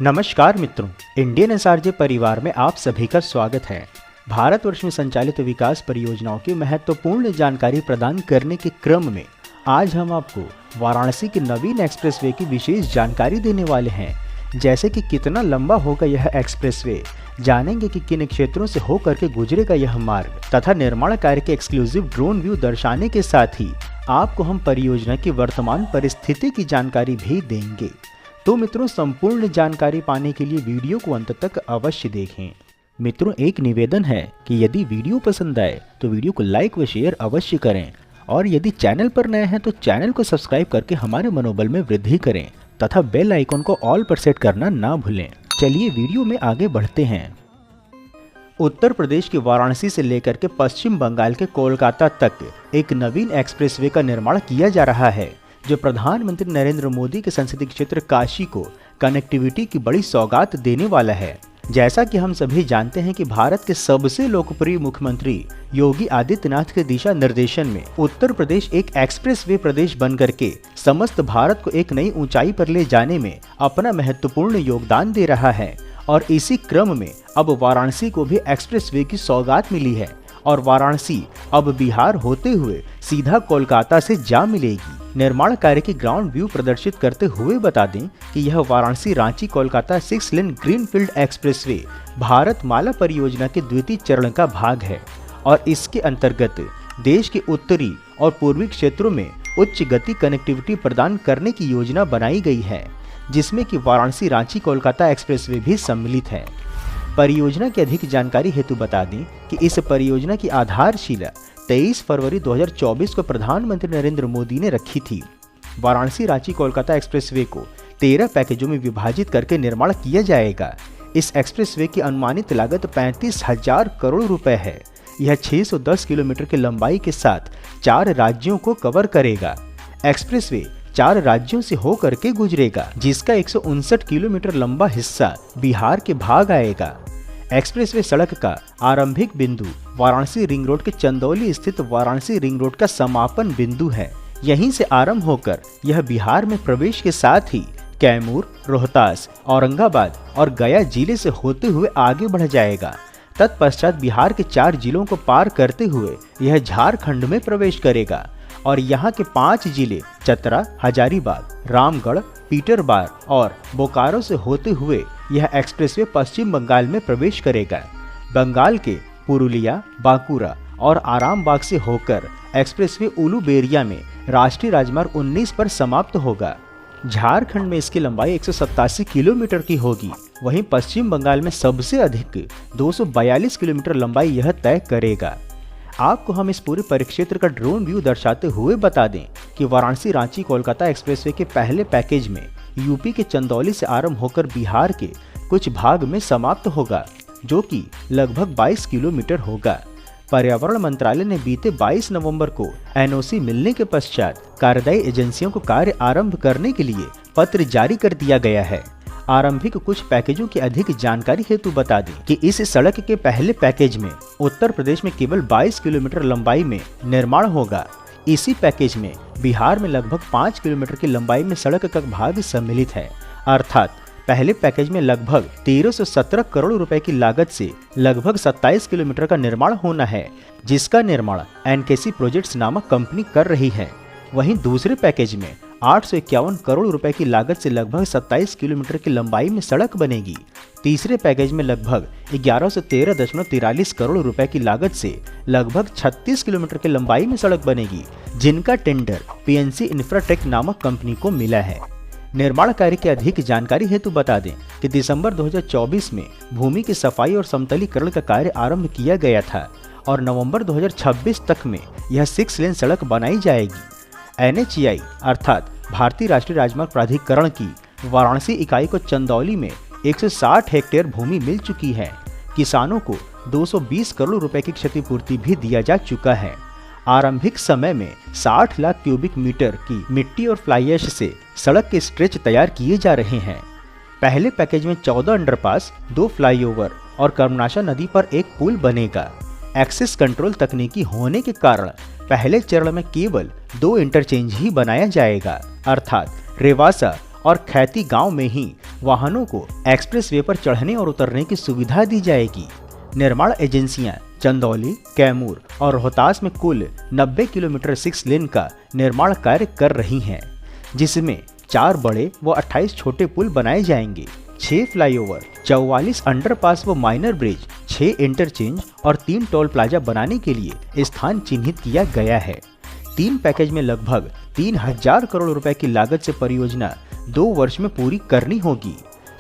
नमस्कार मित्रों, Indian SRJ परिवार में आप सभी का स्वागत है। भारतवर्ष में संचालित विकास परियोजनाओं की महत्वपूर्ण जानकारी प्रदान करने के क्रम में आज हम आपको वाराणसी के नवीन एक्सप्रेसवे की विशेष जानकारी देने वाले हैं। जैसे कि कितना लंबा होगा यह एक्सप्रेसवे, जानेंगे कि किन क्षेत्रों से होकर के गुजरेगा यह मार्ग तथा निर्माण कार्य के एक्सक्लूसिव ड्रोन व्यू दर्शाने के साथ ही आपको हम परियोजना की वर्तमान परिस्थिति की जानकारी भी देंगे। तो मित्रों, संपूर्ण जानकारी पाने के लिए वीडियो को अंत तक अवश्य देखें। मित्रों, एक निवेदन है कि यदि वीडियो पसंद आए तो वीडियो को लाइक व शेयर अवश्य करें और यदि चैनल पर नए हैं तो चैनल को सब्सक्राइब करके हमारे मनोबल में वृद्धि करें तथा बेल आइकन को ऑल पर सेट करना ना भूलें। चलिए वीडियो में आगे बढ़ते हैं। उत्तर प्रदेश के वाराणसी से लेकर के पश्चिम बंगाल के कोलकाता तक एक नवीन एक्सप्रेसवे का निर्माण किया जा रहा है, जो प्रधानमंत्री नरेंद्र मोदी के संसदीय क्षेत्र काशी को कनेक्टिविटी की बड़ी सौगात देने वाला है। जैसा कि हम सभी जानते हैं कि भारत के सबसे लोकप्रिय मुख्यमंत्री योगी आदित्यनाथ के दिशा निर्देशन में उत्तर प्रदेश एक एक्सप्रेसवे प्रदेश बन करके समस्त भारत को एक नई ऊंचाई पर ले जाने में अपना महत्वपूर्ण योगदान दे रहा है। और इसी क्रम में अब वाराणसी को भी एक्सप्रेसवे की सौगात मिली है और वाराणसी अब बिहार होते हुए सीधा कोलकाता से जा मिलेगी। निर्माण कार्य की ग्राउंड व्यू प्रदर्शित करते हुए बता दें कि यह Varanasi Ranchi Kolkata 6 lane greenfield expressway Bharat Mala परियोजना के द्वितीय चरण का भाग है और इसके अंतर्गत देश के उत्तरी और पूर्वी क्षेत्रों में उच्च गति कनेक्टिविटी प्रदान करने की योजना बनाई गई है, जिसमें कि वाराणसी रांची कोलकाता एक्सप्रेसवे भी सम्मिलित है। परियोजना की अधिक जानकारी हेतु बता दें कि इस परियोजना की आधारशिला 23 फरवरी 2024 को प्रधानमंत्री नरेंद्र मोदी ने रखी थी। वाराणसी रांची कोलकाता एक्सप्रेसवे को 13 पैकेजों में विभाजित करके निर्माण किया जाएगा। इस एक्सप्रेसवे की अनुमानित लागत 35,000 करोड़ रुपए है। यह 610 किलोमीटर की लंबाई के साथ 4 राज्यों को कवर करेगा। एक्सप्रेसवे 4 राज्यों से होकर के गुजरेगा, जिसका 159 किलोमीटर लंबा हिस्सा बिहार के भाग आएगा। एक्सप्रेसवे सड़क का आरंभिक बिंदु वाराणसी रिंग रोड के चंदौली स्थित वाराणसी रिंग रोड का समापन बिंदु है। यहीं से आरंभ होकर यह बिहार में प्रवेश के साथ ही कैमूर, रोहतास, औरंगाबाद और गया जिले से होते हुए आगे बढ़ जाएगा। तत्पश्चात बिहार के 4 जिलों को पार करते हुए यह झारखंड में प्रवेश करेगा और यहाँ के 5 जिले चतरा, हजारीबाग, रामगढ़, पीटरबार और बोकारो से होते हुए यह एक्सप्रेसवे पश्चिम बंगाल में प्रवेश करेगा। बंगाल के पुरुलिया, बांकुरा और आरामबाग से होकर एक्सप्रेसवे उलूबेरिया में राष्ट्रीय राजमार्ग 19 पर समाप्त होगा। झारखंड में इसकी लंबाई 187 किलोमीटर की होगी। वहीं पश्चिम बंगाल में सबसे अधिक 242 किलोमीटर लंबाई यह तय करेगा। आपको हम इस पूरे परिक्षेत्र का ड्रोन व्यू दर्शाते हुए बता दें कि वाराणसी रांची कोलकाता एक्सप्रेसवे के पहले पैकेज में यूपी के चंदौली से आरंभ होकर बिहार के कुछ भाग में समाप्त होगा, जो कि लगभग 22 किलोमीटर होगा। पर्यावरण मंत्रालय ने बीते 22 नवंबर को एनओसी मिलने के पश्चात कार्यदायी एजेंसियों को कार्य आरंभ करने के लिए पत्र जारी कर दिया गया है। आरंभिक कुछ पैकेजों की अधिक जानकारी हेतु बता दें कि इस सड़क के पहले पैकेज में उत्तर प्रदेश में केवल 22 किलोमीटर लंबाई में निर्माण होगा। इसी पैकेज में बिहार में लगभग 5 किलोमीटर की लंबाई में सड़क का भाग सम्मिलित है। अर्थात पहले पैकेज में लगभग 1317 करोड़ रुपए की लागत से लगभग 27 किलोमीटर का निर्माण होना है, जिसका निर्माण एनकेसी प्रोजेक्ट्स नामक कंपनी कर रही है। वहीं दूसरे पैकेज में 851 करोड़ रुपए की लागत से लगभग 27 किलोमीटर की लंबाई में सड़क बनेगी। तीसरे पैकेज में लगभग 1113.43 करोड़ रुपए की लागत से लगभग 36 किलोमीटर की लंबाई में सड़क बनेगी, जिनका टेंडर पीएनसी इंफ्राटेक नामक कंपनी को मिला है। निर्माण कार्य की अधिक जानकारी हेतु बता दें कि दिसंबर 2024 में भूमि की सफाई और समतलीकरण का कार्य आरंभ किया गया था और नवंबर 2026 तक में यह 6 लेन सड़क बनाई जाएगी। NHAI अर्थात भारतीय राष्ट्रीय राजमार्ग प्राधिकरण की वाराणसी इकाई को चंदौली में 160 हेक्टेयर भूमि मिल चुकी है। किसानों को 220 करोड़ रुपए की क्षतिपूर्ति भी दिया जा चुका है। आरंभिक समय में 60 लाख क्यूबिक मीटर की मिट्टी और फ्लाई ऐश से सड़क के स्ट्रेच तैयार किए जा रहे हैं। पहले पैकेज में 14 अंडरपास, 2 फ्लाईओवर और कर्मनाशा नदी पर एक पुल बनेगा। एक्सेस कंट्रोल तकनीकी होने के कारण पहले चरण में केवल 2 इंटरचेंज ही बनाया जाएगा, अर्थात रेवासा और खैती गांव में ही वाहनों को एक्सप्रेसवे पर चढ़ने और उतरने की सुविधा दी जाएगी। निर्माण एजेंसियां चंदौली, कैमूर और रोहतास में कुल 90 किलोमीटर 6 लेन का निर्माण कार्य कर रही हैं, जिसमें 4 बड़े व 28 छोटे पुल बनाए जाएंगे, 6 फ्लाईओवर, 44 अंडरपास व माइनर ब्रिज, 6 इंटरचेंज और 3 टोल प्लाजा बनाने के लिए स्थान चिन्हित किया गया है। 3 पैकेज में लगभग 3000 करोड़ रुपए की लागत से परियोजना 2 वर्ष में पूरी करनी होगी।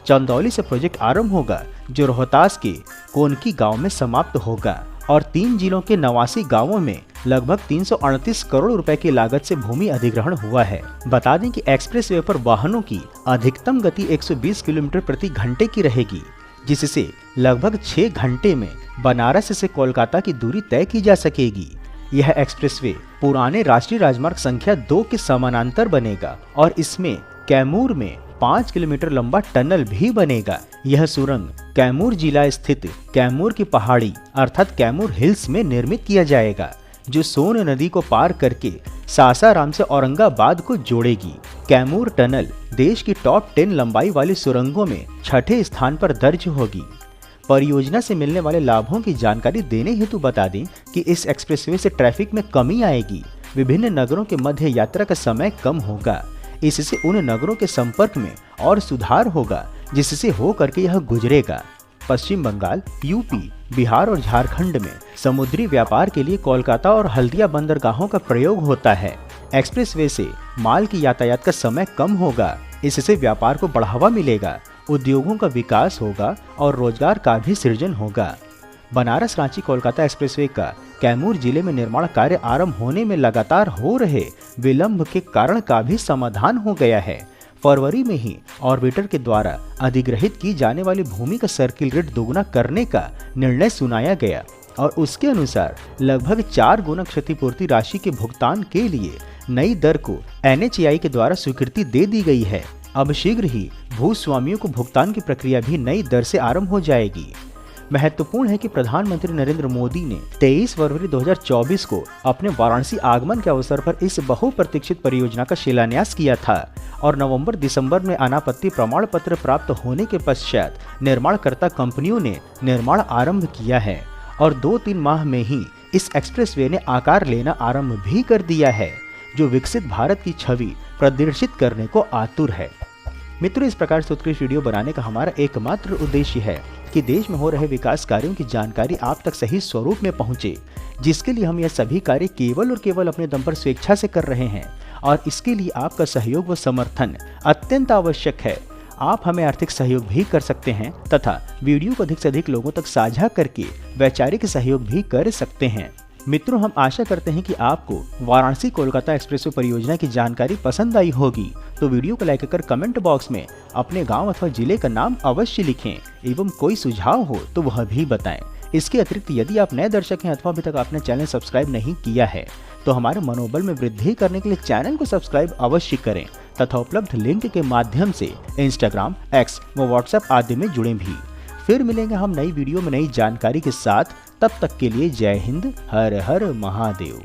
चंदौली से प्रोजेक्ट आरंभ होगा, जो रोहतास के कोनकी गांव में समाप्त होगा और 3 जिलों के 89 गांवों में लगभग 338 करोड़ रुपए की लागत से भूमि अधिग्रहण हुआ है। बता दें कि एक्सप्रेसवे पर वाहनों की अधिकतम गति 120 किलोमीटर प्रति घंटे की रहेगी, जिससे लगभग 6 घंटे में बनारस से कोलकाता की दूरी तय की जा सकेगी। यह एक्सप्रेसवे पुराने राष्ट्रीय राजमार्ग संख्या 2 के समानांतर बनेगा और इसमें कैमूर में 5 किलोमीटर लंबा टनल भी बनेगा। यह सुरंग कैमूर जिला स्थित कैमूर की पहाड़ी अर्थात कैमूर हिल्स में निर्मित किया जाएगा, जो सोन नदी को पार करके सासाराम से औरंगाबाद को जोड़ेगी। कैमूर टनल देश की टॉप 10 लंबाई वाली सुरंगों में 6ठे स्थान पर दर्ज होगी। परियोजना से मिलने वाले लाभों की जानकारी देने हेतु बता दें कि इस एक्सप्रेसवे से ट्रैफिक में कमी आएगी, विभिन्न नगरों के मध्य यात्रा का समय कम होगा। इससे उन नगरों के संपर्क में और सुधार होगा जिससे हो करके यह गुजरेगा। पश्चिम बंगाल, यूपी, बिहार और झारखंड में समुद्री व्यापार के लिए कोलकाता और हल्दिया बंदरगाहों का प्रयोग होता है। एक्सप्रेसवे से माल की यातायात का समय कम होगा, इससे व्यापार को बढ़ावा मिलेगा, उद्योगों का विकास होगा और रोजगार का भी सृजन होगा। बनारस रांची कोलकाता एक्सप्रेसवे का कैमूर जिले में निर्माण कार्य आरंभ होने में लगातार हो रहे विलंब के कारण का भी समाधान हो गया है। फरवरी में ही ऑर्बिटर के द्वारा अधिग्रहित की जाने वाली भूमि का सर्किल रेट दोगुना करने का निर्णय सुनाया गया और उसके अनुसार लगभग 4 गुना क्षतिपूर्ति राशि के भुगतान के लिए नई दर को NHAI के द्वारा स्वीकृति दे दी गई है। अब शीघ्र ही भूस्वामियों को भुगतान की प्रक्रिया भी नई दर से आरंभ हो जाएगी। महत्वपूर्ण है कि प्रधानमंत्री नरेंद्र मोदी ने 23 फरवरी 2024 को अपने वाराणसी आगमन के अवसर पर इस बहुप्रतीक्षित परियोजना का शिलान्यास किया था और नवंबर-दिसंबर में अनापत्ति प्रमाण पत्र प्राप्त होने के पश्चात निर्माणकर्ता कंपनियों ने निर्माण आरंभ किया है और 2-3 माह में ही इस एक्सप्रेसवे ने आकार लेना आरंभ भी कर दिया है, जो विकसित भारत की छवि प्रदर्शित करने को आतुर है। मित्रों, इस प्रकार से उत्कृष्ट वीडियो बनाने का हमारा एकमात्र उद्देश्य है कि देश में हो रहे विकास कार्यों की जानकारी आप तक सही स्वरूप में पहुंचे, जिसके लिए हम यह सभी कार्य केवल और केवल अपने दम पर स्वेच्छा से कर रहे हैं और इसके लिए आपका सहयोग व समर्थन अत्यंत आवश्यक है। आप हमें आर्थिक सहयोग भी कर सकते हैं तथा वीडियो को अधिक से अधिक लोगों तक साझा करके वैचारिक सहयोग भी कर सकते हैं। मित्रों, हम आशा करते हैं कि आपको वाराणसी कोलकाता एक्सप्रेसवे परियोजना की जानकारी पसंद आई होगी, तो वीडियो को लाइक कर कमेंट बॉक्स में अपने गांव अथवा जिले का नाम अवश्य लिखें एवं कोई सुझाव हो तो वह भी बताएं। इसके अतिरिक्त यदि आप नए दर्शक हैं अथवा अभी तक आपने चैनल सब्सक्राइब नहीं किया है तो हमारे मनोबल में वृद्धि करने के लिए चैनल को सब्सक्राइब अवश्य करें तथा उपलब्ध लिंक के माध्यम से इंस्टाग्राम, एक्स व व्हाट्सएप आदि में जुड़ें भी। फिर मिलेंगे हम नई वीडियो में नई जानकारी के साथ। तब तक के लिए जय हिंद, हर हर महादेव।